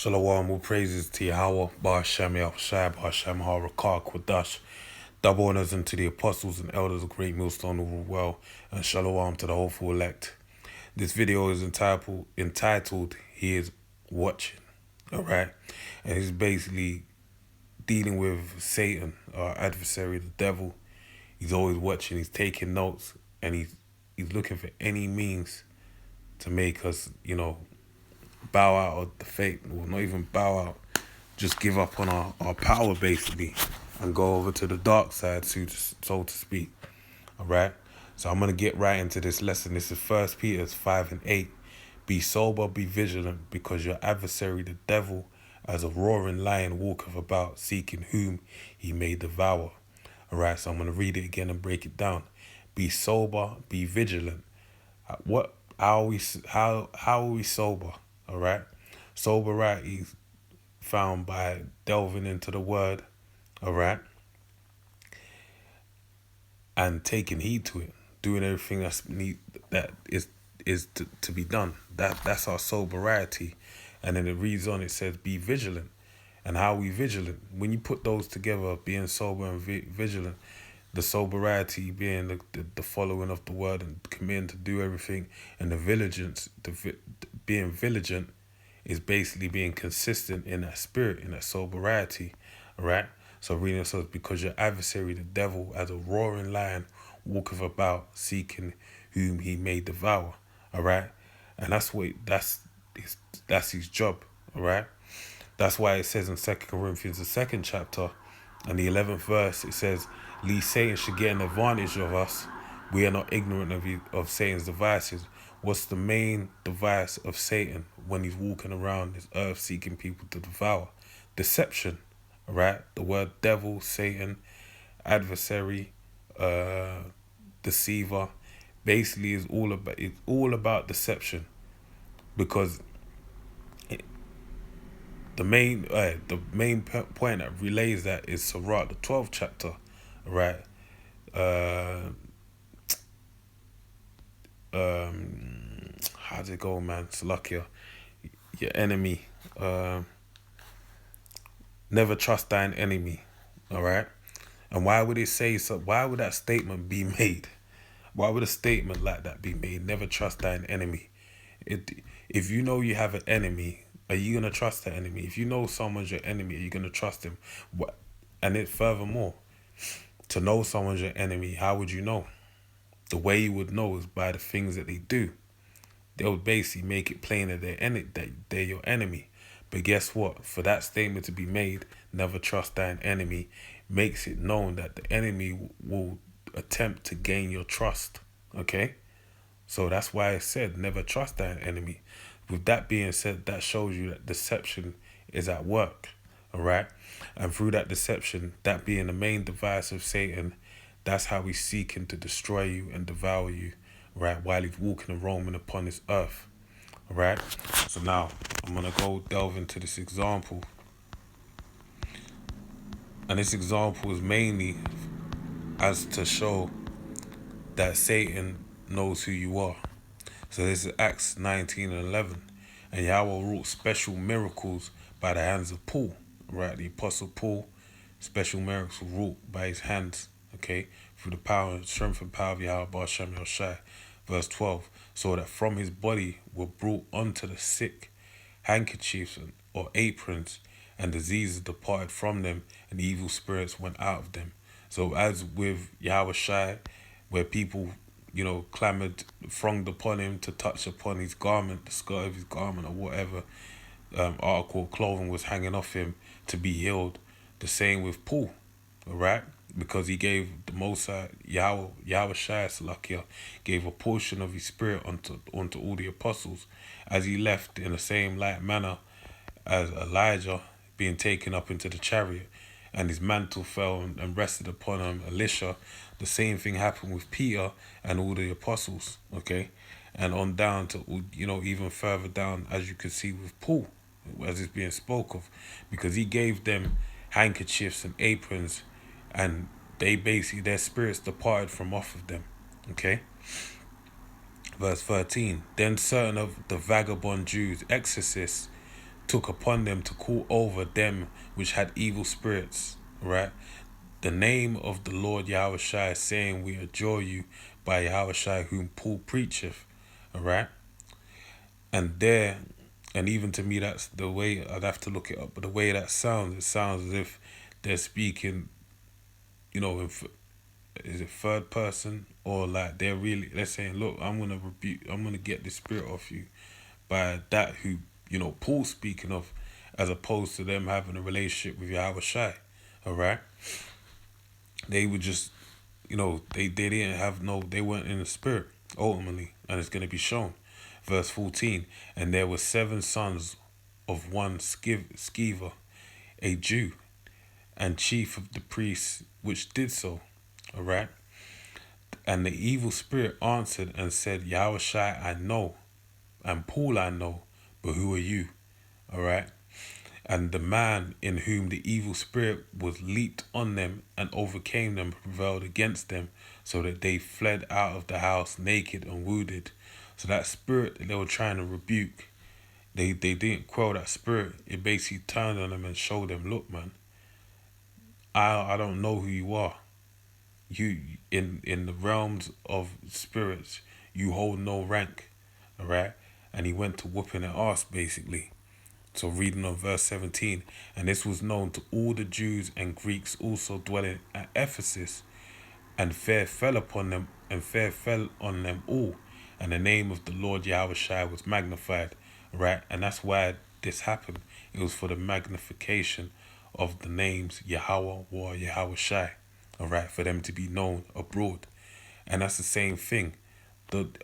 Shalom, all praises to Yahweh, Ba'ashem Yahushai, Ba'ashem HaRakah, Quadash. Double honors unto the apostles and elders of Great Millstone of the Well, and shalom to the hopeful elect. This video is entitled He is Watching, alright? And he's basically dealing with Satan, our adversary, the devil. He's always watching, he's taking notes, and he's looking for any means to make us, bow out of the faith, or not even bow out, just give up on our power basically and go over to the dark side, so to speak. Alright? So I'm gonna get right into this lesson. This is 1 Peter 5:8. Be sober, be vigilant, because your adversary the devil, as a roaring lion, walketh about, seeking whom he may devour. Alright, so I'm gonna read it again and break it down. Be sober, be vigilant. How are we sober? All right. Sobriety is found by delving into the word, all right, and taking heed to it, doing everything that is to be done. That's our sobriety. And then it reads on. It says, "Be vigilant." And how are we vigilant? When you put those together, being sober and vigilant, the sobriety being the following of the word and committing to do everything, and the vigilance, being vigilant, is basically being consistent in that spirit, in that sobriety, all right? So reading it says, because your adversary, the devil, as a roaring lion, walketh about, seeking whom he may devour, all right? And that's his job, all right? That's why it says in 2 Corinthians, the 2nd chapter, and the 11th verse, it says, lest Satan should get an advantage of us. We are not ignorant of Satan's devices. What's the main device of Satan when he's walking around this earth seeking people to devour? Deception, right? The word devil, Satan, adversary, deceiver, basically is all about deception, because the main point that relays that is Sirach, the 12th chapter, right? How's it go, man? Salakia, your enemy. Never trust thine enemy. All right. And why would it say so? Why would that statement be made? Why would a statement like that be made? Never trust thine enemy. If you know you have an enemy, are you gonna trust that enemy? If you know someone's your enemy, are you gonna trust him? Furthermore, to know someone's your enemy, how would you know? The way you would know is by the things that they do. They would basically make it plain that they're your enemy. But guess what? For that statement to be made, never trust thine enemy, makes it known that the enemy will attempt to gain your trust. Okay? So that's why it said, never trust thine enemy. With that being said, that shows you that deception is at work. All right? And through that deception, that being the main device of Satan, that's how he's seeking to destroy you and devour you, right? While he's walking and roaming upon this earth. All right? So now, I'm going to go delve into this example. And this example is mainly as to show that Satan knows who you are. So this is Acts 19:11. And Yahweh wrought special miracles by the hands of Paul, right? The Apostle Paul, special miracles wrought by his hands, okay? Through the power, strength and power of Yahweh, Ba'ashem Yahushai. Verse 12. So that from his body were brought unto the sick handkerchiefs or aprons, and diseases departed from them, and evil spirits went out of them. So as with Yahushai, where people, clamored, thronged upon him to touch upon his garment, the skirt of his garment, or whatever article of clothing was hanging off him to be healed. The same with Paul, all right? Because he gave the Most High, Yahushai Salakia, gave a portion of his spirit unto all the apostles, as he left in the same like manner as Elijah being taken up into the chariot, and his mantle fell and rested upon Elisha. The same thing happened with Peter and all the apostles, okay? And on down to, even further down, as you can see with Paul, as it's being spoke of, because he gave them handkerchiefs and aprons, and they basically, their spirits departed from off of them, okay? Verse 13, then certain of the vagabond Jews, exorcists, took upon them to call over them which had evil spirits, right? The name of the Lord Yahushua, saying, we adjure you by Yahushua whom Paul preacheth, all right? And there, and even to me, that's the way, I'd have to look it up, but the way that sounds, it sounds as if they're speaking, is it third person, or like they're saying, look, I'm gonna get this spirit off you by that who, Paul's speaking of, as opposed to them having a relationship with Yahushua, all right? They were just, they didn't have they weren't in the spirit, ultimately, and it's going to be shown. Verse 14, and there were 7 sons of one Sceva, a Jew, and chief of the priests, which did so, all right? And the evil spirit answered and said, Yahushua I know, and Paul I know, but who are you? All right? And the man in whom the evil spirit was leaped on them and overcame them, prevailed against them, so that they fled out of the house naked and wounded. So that spirit that they were trying to rebuke, they didn't quell that spirit. It basically turned on them and showed them, look, man, I don't know who you are. You in the realms of spirits, you hold no rank, all right? And he went to whooping their ass, basically. So reading on verse 17, and this was known to all the Jews and Greeks also dwelling at Ephesus, and fear fell on them all, and the name of the Lord Yahushua was magnified, right? And that's why this happened. It was for the magnification of the names Yahweh or Yahushua, all right, for them to be known abroad. And that's the same thing.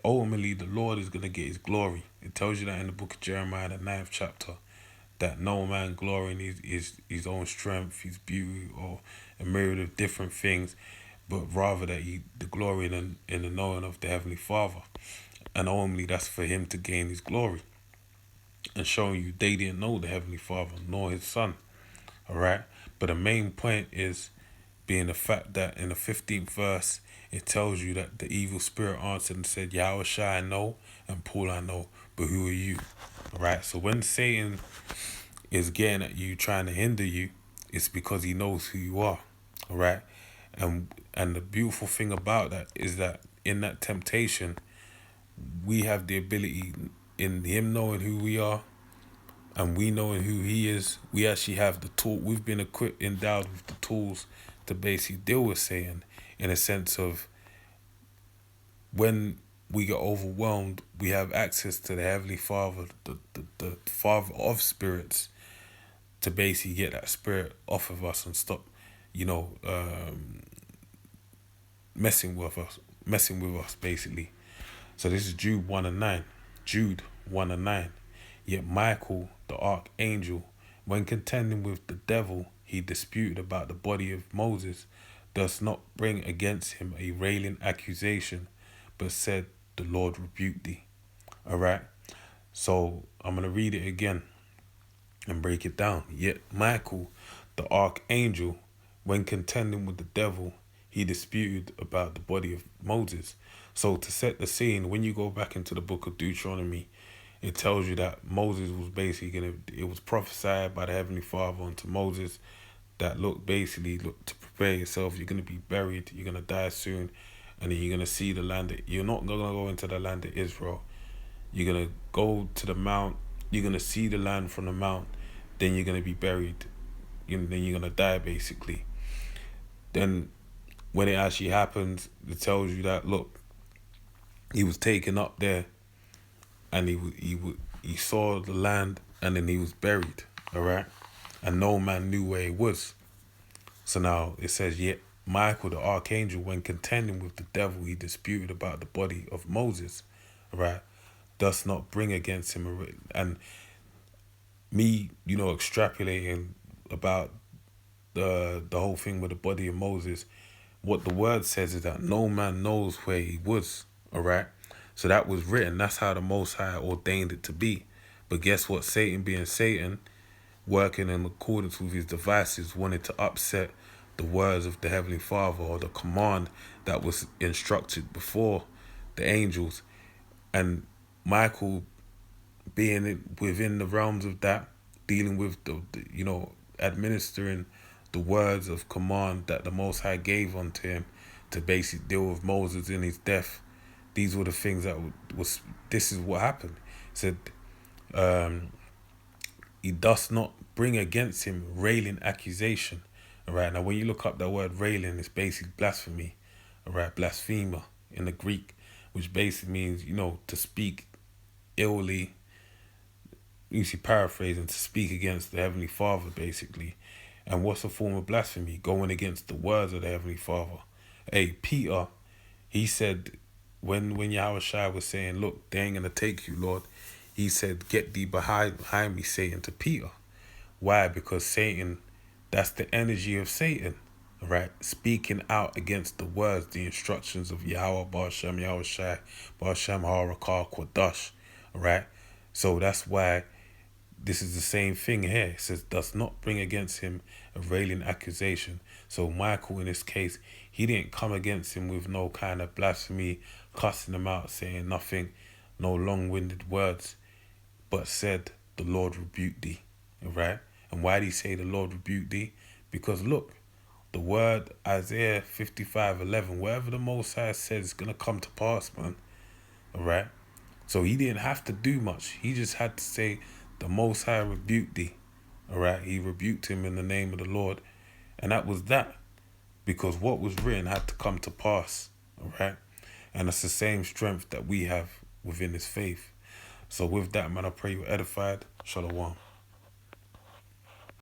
Ultimately, the Lord is going to get his glory. It tells you that in the book of Jeremiah, the 9th chapter, that no man glory in his own strength, his beauty, or a myriad of different things, but rather that the glory in the knowing of the Heavenly Father. And only that's for him to gain his glory. And showing you they didn't know the Heavenly Father, nor his Son. Alright? But the main point is being the fact that in the 15th verse, it tells you that the evil spirit answered and said, Yahushua I know, and Paul I know, but who are you? Alright? So when Satan is getting at you, trying to hinder you, it's because he knows who you are. Alright? And the beautiful thing about that is that in that temptation, we have the ability, in him knowing who we are and we knowing who he is, we actually have the tool. We've been endowed with the tools to basically deal with Satan, in a sense of when we get overwhelmed, we have access to the Heavenly Father, the Father of spirits, to basically get that spirit off of us and stop, messing with us basically. So this is Jude 1 and 9. Jude 1 and 9. Yet Michael, the archangel, when contending with the devil, he disputed about the body of Moses, does not bring against him a railing accusation, but said, the Lord rebuked thee. Alright? So I'm going to read it again and break it down. Yet Michael, the archangel, when contending with the devil, he disputed about the body of Moses. So to set the scene, when you go back into the book of Deuteronomy, it tells you that Moses was basically it was prophesied by the Heavenly Father unto Moses that look to prepare yourself. You're going to be buried. You're going to die soon. And then you're going to see the land. You're not going to go into the land of Israel. You're going to go to the mount. You're going to see the land from the mount. Then you're going to be buried. Then you're going to die, basically. Then when it actually happens, it tells you that, look, he was taken up there, and he saw the land, and then he was buried, all right? And no man knew where he was. So now it says, yet Michael the archangel, when contending with the devil, he disputed about the body of Moses, all right? Does not bring against him and me, extrapolating about the whole thing with the body of Moses. What the word says is that no man knows where he was, all right? So that was written. That's how the Most High ordained it to be. But guess what? Satan, being Satan, working in accordance with his devices, wanted to upset the words of the Heavenly Father, or the command that was instructed before the angels. And Michael, being within the realms of that, dealing with administering the words of command that the Most High gave unto him to basically deal with Moses in his death. These were the things that this is what happened. It said, he does not bring against him railing accusation. All right. Now, when you look up that word railing, it's basically blasphemy. All right. Blasphemer in the Greek, which basically means, to speak illy, you see, paraphrasing, to speak against the Heavenly Father, basically. And what's a form of blasphemy? Going against the words of the Heavenly Father. Hey, Peter, he said, when Yahushua was saying, look, they ain't going to take you, Lord, he said, get thee behind me, Satan, to Peter. Why? Because Satan, that's the energy of Satan, right? Speaking out against the words, the instructions of Yahweh, Ba'ashem, Yahushua, Ba'ashem, Harakah, Quadash, right? So that's why this is the same thing here. It says, does not bring against him a railing accusation. So Michael, in this case, he didn't come against him with no kind of blasphemy, cussing him out, saying nothing, no long-winded words, but said, the Lord rebuked thee, right? And why did he say the Lord rebuked thee? Because look, the word Isaiah 55:11, whatever the Most High says is going to come to pass, man, all right? So he didn't have to do much. He just had to say, the Most High rebuked thee. All right. He rebuked him in the name of the Lord. And that was that. Because what was written had to come to pass. All right. And it's the same strength that we have within this faith. So with that, man, I pray you're edified. Shalom.